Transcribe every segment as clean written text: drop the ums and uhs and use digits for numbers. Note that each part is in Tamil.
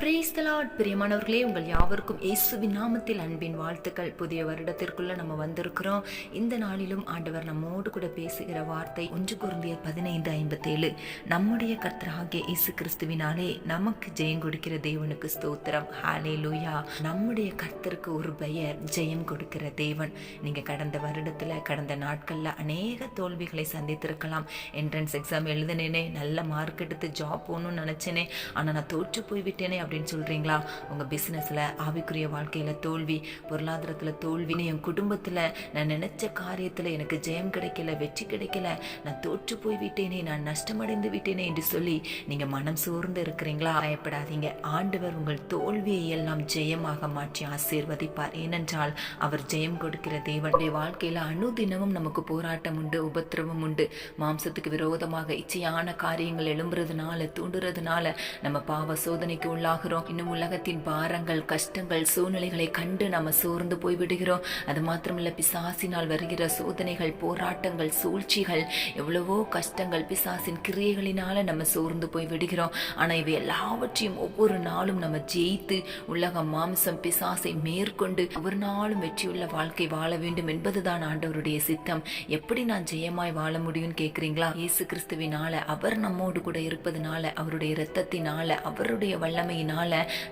Praise the Lord. பிரியமானவர்களே, உங்கள் யாவருக்கும் இயேசுவின் நாமத்தில் அன்பின் வாழ்த்துக்கள். புதிய வருடத்திற்குள்ள நம்ம வந்திருக்கிறோம். இந்த நாளிலும் ஆண்டவர் நம்மோடு கூட பேசுகிற வார்த்தை 1 கொரிந்தியர் 15:57. நம்முடைய கர்த்தராகிய இயேசு கிறிஸ்துவினாலே நமக்கு ஜெயம் கொடுக்கிற தேவனுக்கு ஸ்தோத்திரம். ஹல்லேலூயா. நம்முடைய கர்த்தருக்கு ஒரு பெயர், ஜெயம் கொடுக்கிற தேவன். நீங்க கடந்த வருடத்துல, கடந்த நாட்கள்ல அநேக தோல்விகளை சந்தித்திருக்கலாம். என்ட்ரன்ஸ் எக்ஸாம் எழுதினேனே, நல்ல மார்க் எடுத்து ஜாப் போகணும்னு நினைச்சேனே, ஆனா நான் தோற்று போய்விட்டேனே அப்படின்னு சொல்றீங்களா? உங்க பிசினஸ்ல, ஆவிக்குரிய வாழ்க்கையில தோல்வி, பொருளாதாரத்துல தோல்வி, என் குடும்பத்துல நான் நினைச்ச காரியத்துல எனக்கு ஜெயம் கிடைக்கல, வெற்றி கிடைக்கல, நான் தோற்று போய்விட்டேனே, நான் நஷ்டமடைந்து விட்டேனே என்று சொல்லி நீங்க மனம் சோர்ந்து இருக்கிறீங்களா? பயப்படாதீங்க. ஆண்டவர் உங்கள் தோல்வியை எல்லாம் ஜெயமாக மாற்றி ஆசீர்வதிப்பார். ஏனென்றால் அவர் ஜெயம் கொடுக்கிற தேவனுடைய வாழ்க்கையில அனுதினமும் நமக்கு போராட்டம் உண்டு, உபத்திரவம் உண்டு. மாம்சத்துக்கு விரோதமாக இச்சையான காரியங்கள் எழும்புறதுனால, தூண்டுறதுனால நம்ம பாவ சோதனைக்கு உள்ளாகிறோம். இன்னும் உலகத்தின் பாரங்கள், கஷ்டங்கள், சூழ்நிலைகளை கண்டு நம்ம சோர்ந்து போய்விடுகிறோம். அது மாத்திரமல்ல, பிசாசினால் வருகிற சோதனைகள், போராட்டங்கள், சூழ்ச்சிகள், எவ்வளவோ கஷ்டங்கள், பிசாசின் கிரியைகளினால நம்ம சோர்ந்து போய் விடுகிறோம். ஆனா இவை எல்லாவற்றையும் ஒவ்வொரு நாளும் நம்ம ஜெயித்து உலகம், மாம்சம், பிசாசை மேற்கொண்டு ஒவ்வொரு நாளும் வெற்றியுள்ள வாழ்க்கை வாழ வேண்டும் என்பதுதான் ஆண்டவருடைய சித்தம். எப்படி நான் ஜெயமாய் வாழ முடியும்னு கேட்கிறீங்களா? இயேசு கிறிஸ்துவினால, அவர் நம்மோடு கூட இருப்பதனால, அவருடைய இரத்தத்தினால, அவருடைய வல்லமையினால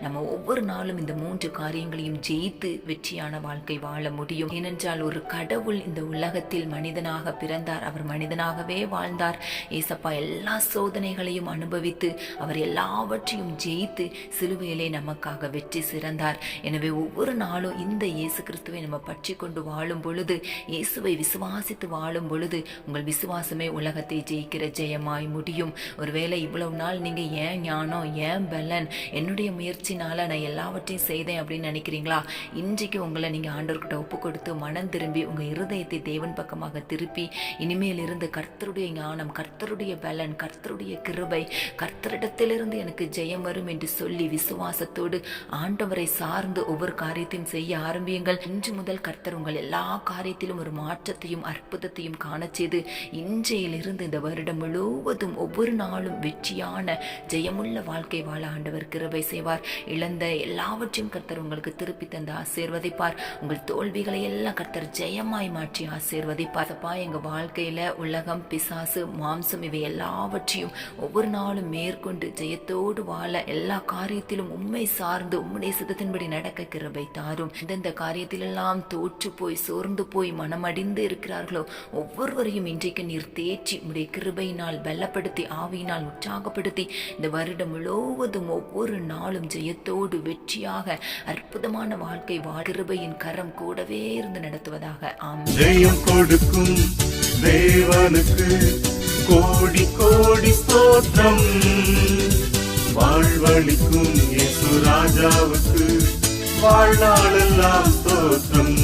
நம்ம ஒவ்வொரு நாளும் இந்த 3 காரியங்களையும் ஜெயித்து வெற்றியான வாழ்க்கை வாழ முடியும். ஏனென்றால் ஒரு கடவுள் இந்த உலகத்தில் மனிதனாக பிறந்தார். அவர் மனிதனாகவே வாழ்ந்தார். ஏசப்பா எல்லா சோதனைகளையும் அனுபவித்து, அவர் எல்லாவற்றையும் ஜெயித்து சிலுவையிலே நமக்காக வெற்றி சிறந்தார். எனவே ஒவ்வொரு நாளும் இந்த இயேசு கிறிஸ்துவை நம்ம பற்றி கொண்டு வாழும் பொழுது, இயேசுவை விசுவாசித்து வாழும் பொழுது, உங்கள் விசுவாசமே உலகத்தை ஜெயிக்கிற ஜெயமாய் முடியும். ஒருவேளை இவ்வளவு நாள் நீங்க ஏன் ஞானம், ஏன் பலன், என்னுடைய முயற்சினால நான் எல்லாவற்றையும் செய்தேன் அப்படின்னு நினைக்கிறீங்களா? இன்றைக்கு உங்களை நீங்க ஆண்டவர்கிட்ட ஒப்பு கொடுத்து மனம் திரும்பி உங்க இருதயத்தை தேவன் பக்கமாக திருப்பி, இனிமேல் இருந்து கர்த்தருடைய ஞானம், கர்த்தருடைய பலன், கர்த்தருடைய கிருபை, கர்த்தரிடத்திலிருந்து எனக்கு ஜெயம் வரும் என்று சொல்லி விசுவாசத்தோடு ஆண்டவரை சார்ந்து ஒவ்வொரு காரியத்தையும் செய்ய ஆரம்பியுங்கள். இன்று முதல் கர்த்தர் உங்கள் எல்லா காரியத்திலும் ஒரு மாற்றத்தையும் அற்புதத்தையும் காண செய்து, இன்றையிலிருந்து இந்த வருடம் முழுவதும் ஒவ்வொரு நாளும் வெற்றியான ஜெயமுள்ள வாழ்க்கை வாழ ஆண்டவர் கிருபை செய்வார். இழந்த எல்லாவற்றையும் கர்த்தர் உங்களுக்கு திருப்பி தந்து ஆசீர்வதிப்பார். உங்கள் தோல்விகளை எல்லாம் கர்த்தர் ஜெயமாய் மாற்றி ஆசீர்வதிப்பார். எங்க வாழ்க்கையில உலகம், பிசாசு, மாம்சம் இவை எல்லாவற்றையும் ஒவ்வொரு நாளும் மேற்கொண்டு ஜெயத்தோடு வாழ, எல்லா காரியத்திலும் உண்மை சார்ந்து உம்முடைய சித்தத்தின்படி நடக்க கிருபை தாரும். இந்தந்த காரியத்திலெல்லாம் தோற்று போய் சோர்ந்து போய் மனமடிந்து இருக்கிறார்களோ, ஒவ்வொருவரையும் இன்றைக்கு நீர் தேற்றி உம்முடைய கிருபையினால் பலப்படுத்தி, ஆவியினால் உற்சாகப்படுத்தி, இந்த வருடம் முழுவதும் ஒவ்வொரு நாளும் ஜெயத்தோடு வெற்றியாக அற்புதமான வாழ்க்கை கிருபையின் கரம் கூடவே இருந்து நடத்துவதாக. ஆமென். ஜெயம் கொடுக்கும் தேவனுக்கு கோடி கோடி ஸ்தோத்திரம். வாழ்வளிக்கும் இயேசு ராஜாவுக்கு வாழ்நாளெல்லாம் ஸ்தோத்திரம்.